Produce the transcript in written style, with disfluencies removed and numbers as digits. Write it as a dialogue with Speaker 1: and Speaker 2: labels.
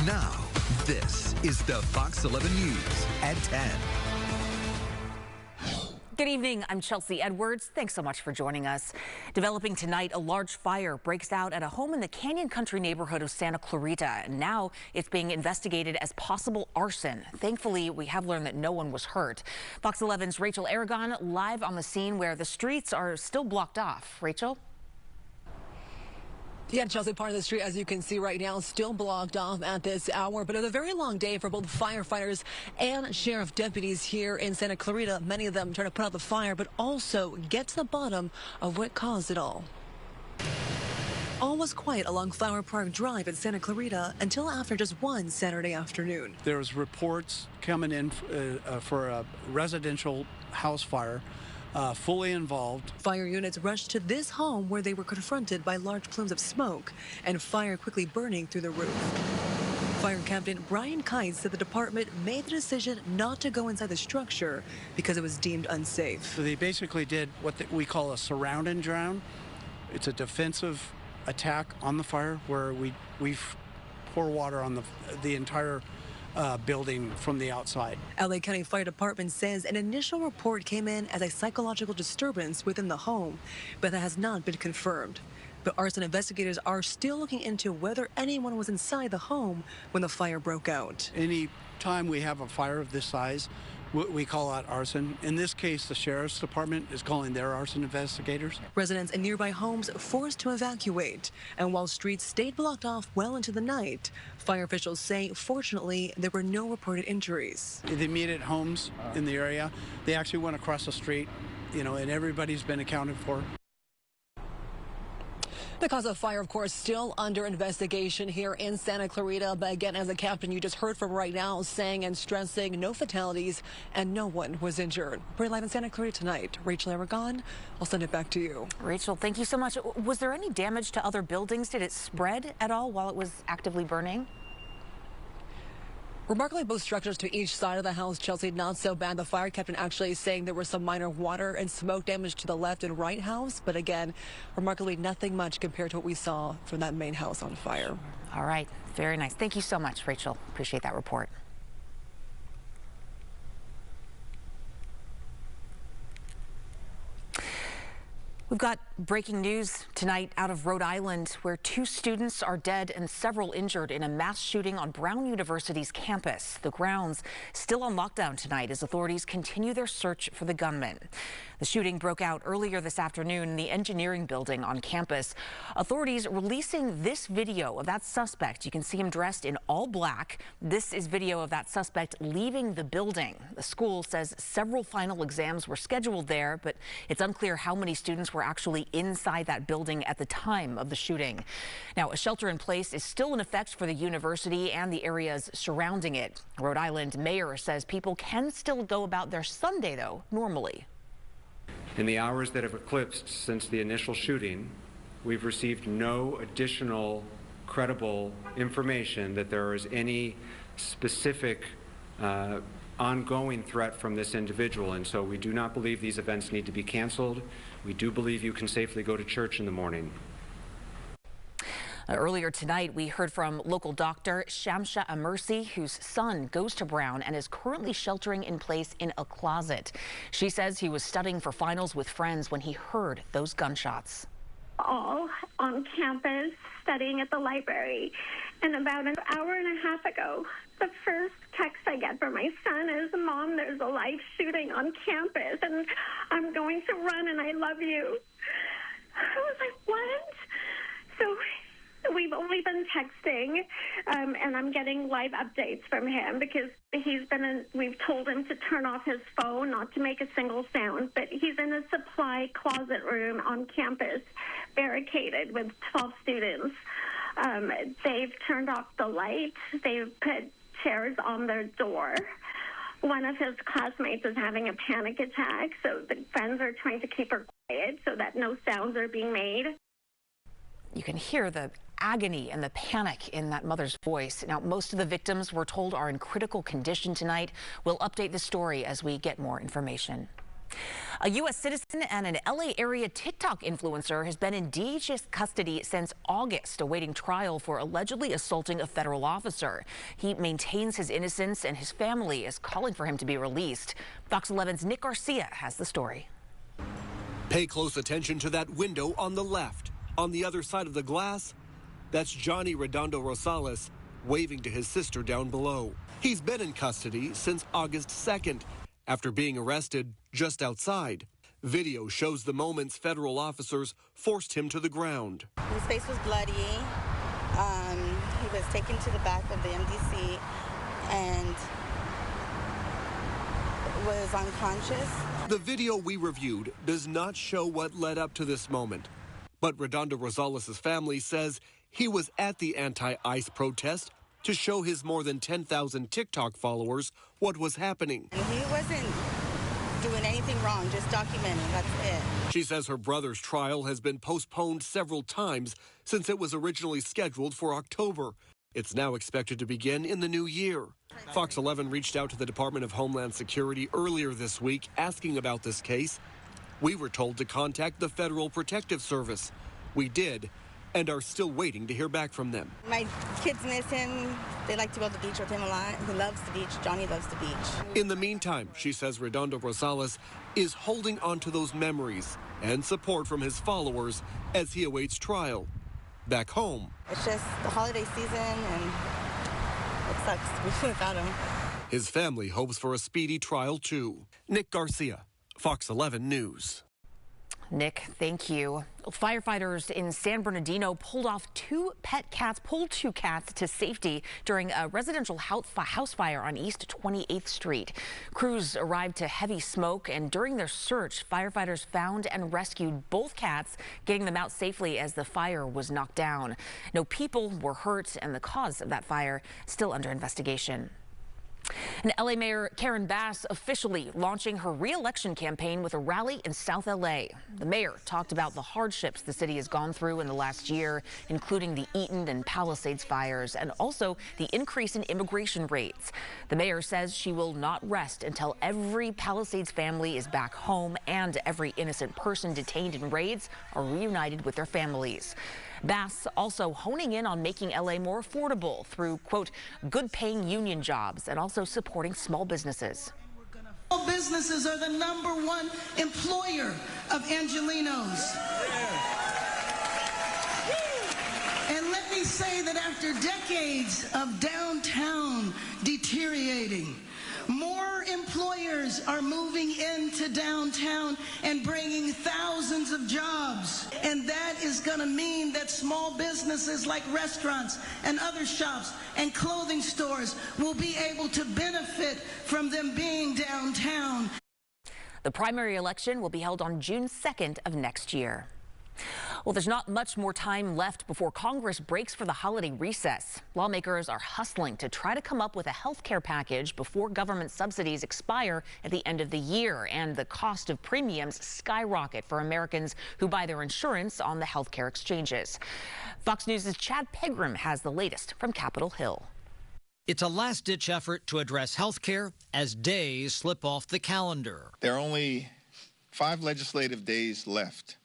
Speaker 1: Now, this is the Fox 11 News at 10.
Speaker 2: Good evening. I'm Chelsea Edwards. Thanks so much for joining us. Developing tonight, a large fire breaks out at a home in the Canyon Country neighborhood of Santa Clarita. And now it's being investigated as possible arson. Thankfully, we have learned that no one was hurt. Fox 11's Rachel Aragon live on the scene where the streets are still blocked off. Rachel?
Speaker 3: Yeah, Chelsea, part of the street, as you can see right now, still blocked off at this hour. But it's a very long day for both firefighters and sheriff deputies here in Santa Clarita. Many of them trying to put out the fire, but also get to the bottom of what caused it all. All was quiet along Flower Park Drive in Santa Clarita until after just one Saturday afternoon.
Speaker 4: There was reports coming in for a residential house fire. Fully involved.
Speaker 3: Fire units rushed to this home where they were confronted by large plumes of smoke and fire quickly burning through the roof. Fire Captain Brian Kites said the department made the decision not to go inside the structure because it was deemed unsafe.
Speaker 4: So they basically did what we call a surround and drown. It's a defensive attack on the fire where we pour water on the entire building from the outside. LA
Speaker 3: County Fire Department says an initial report came in as a psychological disturbance within the home, but that has not been confirmed. But arson investigators are still looking into whether anyone was inside the home when the fire broke out.
Speaker 4: Any time we have a fire of this size, we call out arson. In this case, the sheriff's department is calling their arson investigators.
Speaker 3: Residents in nearby homes forced to evacuate. And while streets stayed blocked off well into the night, fire officials say, fortunately, there were no reported injuries.
Speaker 4: The immediate homes in the area, they actually went across the street, and everybody's been accounted for.
Speaker 3: The cause of fire, of course, still under investigation here in Santa Clarita. But again, as the captain you just heard from right now, saying and stressing no fatalities and no one was injured. We're live in Santa Clarita tonight. Rachel Aragon, I'll send it back to you.
Speaker 2: Rachel, thank you so much. Was there any damage to other buildings? Did it spread at all while it was actively burning?
Speaker 3: Remarkably, both structures to each side of the house, Chelsea, not so bad. The fire captain actually saying there was some minor water and smoke damage to the left and right house. But again, remarkably, nothing much compared to what we saw from that main house on fire.
Speaker 2: All right. Very nice. Thank you so much, Rachel. Appreciate that report. We've got breaking news tonight out of Rhode Island, where 2 students are dead and several injured in a mass shooting on Brown University's campus. The grounds still on lockdown tonight as authorities continue their search for the gunman. The shooting broke out earlier this afternoon in the engineering building on campus. Authorities releasing this video of that suspect. You can see him dressed in all black. This is video of that suspect leaving the building. The school says several final exams were scheduled there, but it's unclear how many students were actually inside that building at the time of the shooting. Now, a shelter in place is still in effect for the university and the areas surrounding it. Rhode Island mayor says people can still go about their Sunday, though, normally.
Speaker 5: In the hours that have eclipsed since the initial shooting, we've received no additional credible information that there is any specific ongoing threat from this individual, and so we do not believe these events need to be canceled. We do believe you can safely go to church in the morning.
Speaker 2: Earlier tonight, we heard from local doctor Shamsha Amersi, whose son goes to Brown and is currently sheltering in place in a closet. She says he was studying for finals with friends when he heard those gunshots.
Speaker 6: All on campus studying at the library, and about an hour and a half ago, the first text I get from my son is, "Mom, there's a live shooting on campus and I'm going to run and I love you." I was like, what? So we've only been texting, and I'm getting live updates from him because we've told him to turn off his phone, not to make a single sound, but he's in a supply closet room on campus, barricaded with 12 students. They've turned off the light. They've put chairs on their door. One of his classmates is having a panic attack, so the friends are trying to keep her quiet so that no sounds are being made.
Speaker 2: You can hear the agony and the panic in that mother's voice. Now, most of the victims, we're told, are in critical condition tonight. We'll update the story as we get more information. A U.S. citizen and an L.A. area TikTok influencer has been in DHS custody since August, awaiting trial for allegedly assaulting a federal officer. He maintains his innocence, and his family is calling for him to be released. Fox 11's Nick Garcia has the story.
Speaker 7: Pay close attention to that window on the left. On the other side of the glass, that's Johnny Redondo Rosales waving to his sister down below. He's been in custody since August 2nd. After being arrested just outside. Video shows the moments federal officers forced him to the ground.
Speaker 8: His face was bloody. He was taken to the back of the MDC and was unconscious.
Speaker 7: The video we reviewed does not show what led up to this moment. But Redondo Rosales' family says he was at the anti-ICE protest to show his more than 10,000 TikTok followers what was happening.
Speaker 8: And he wasn't doing anything wrong, just documenting, that's it.
Speaker 7: She says her brother's trial has been postponed several times since it was originally scheduled for October. It's now expected to begin in the new year. Fox 11 reached out to the Department of Homeland Security earlier this week asking about this case. We were told to contact the Federal Protective Service. We did, and are still waiting to hear back from them.
Speaker 8: My kids miss him. They like to go to the beach with him a lot. He loves the beach. Johnny loves the beach.
Speaker 7: In the meantime, she says Redondo Rosales is holding on to those memories and support from his followers as he awaits trial. Back home,
Speaker 8: It's just the holiday season, and it sucks to be without him.
Speaker 7: his family hopes for a speedy trial too. Nick Garcia, Fox 11 News.
Speaker 2: Nick, thank you. Firefighters in San Bernardino pulled two cats to safety during a residential house fire on East 28th Street. Crews arrived to heavy smoke, and during their search, firefighters found and rescued both cats, getting them out safely as the fire was knocked down. No people were hurt, and the cause of that fire still under investigation. And LA Mayor Karen Bass officially launching her re-election campaign with a rally in South LA. The mayor talked about the hardships the city has gone through in the last year, including the Eaton and Palisades fires and also the increase in immigration rates. The mayor says she will not rest until every Palisades family is back home and every innocent person detained in raids are reunited with their families. Bass also honing in on making LA more affordable through, quote, good paying union jobs and also supporting small businesses.
Speaker 9: Small businesses are the #1 employer of Angelenos. And let me say that after decades of downtown deteriorating, more employers are moving into downtown and bringing thousands of jobs. And that is going to mean that small businesses like restaurants and other shops and clothing stores will be able to benefit from them being downtown.
Speaker 2: The primary election will be held on June 2nd of next year. Well, there's not much more time left before Congress breaks for the holiday recess. Lawmakers are hustling to try to come up with a health care package before government subsidies expire at the end of the year, and the cost of premiums skyrocket for Americans who buy their insurance on the health care exchanges. Fox News' Chad Pegram has the latest from Capitol Hill.
Speaker 10: It's a last-ditch effort to address health care as days slip off the calendar.
Speaker 11: There are only 5 legislative days left